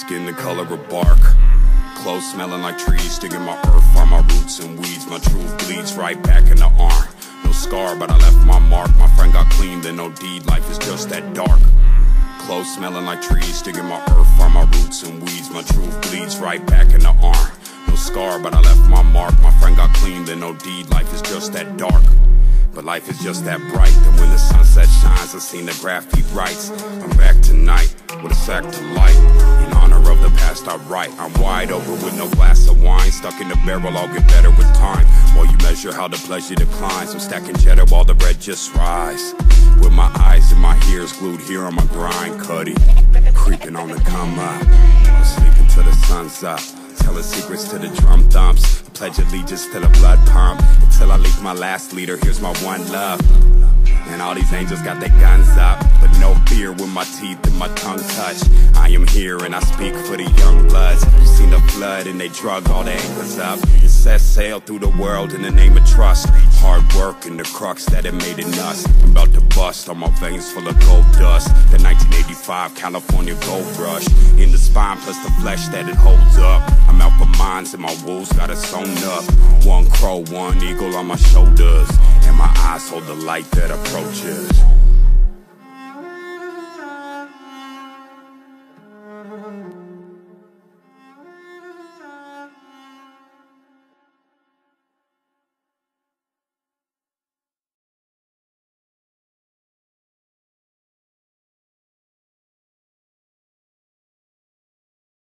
Skin the color of bark, clothes smelling like trees. Digging my earth, find my roots and weeds. My truth bleeds right back in the arm. No scar, but I left my mark. My friend got clean, then no deed. Life is just that dark. Clothes smelling like trees. Digging my earth, find my roots and weeds. My truth bleeds right back in the arm. No scar, but I left my mark. My friend got clean, then no deed. Life is just that dark. But life is just that bright. And when the sunset shines, I've seen the graffiti writes. I'm back tonight with a sack to light. In honor of the past I write. I'm wide open with no glass of wine. Stuck in the barrel, I'll get better with time. While you measure how the pleasure declines, I'm stacking cheddar while the bread just rise. With my eyes and my ears glued here on my grind, Cuddy. Creeping on the come up, I'm sleeping till the sun's up. Telling secrets to the drum thumps. I pledge allegiance to the blood pump. Until I leak my last leader, here's my one love. And all these angels got their guns up, but no fear when my teeth and my tongue touch. I am here and I speak for the young bloods. You seen the flood and they drug all the anchors up. It set sail through the world in the name of trust. Hard work and the crux that it made in us. I'm about to bust on my veins full of gold dust. The 1985 California gold rush. In the spine plus the flesh that it holds up. I'm out for mines and my wolves got it sewn up. One crow, one eagle on my shoulders. And my eyes hold the light that approaches.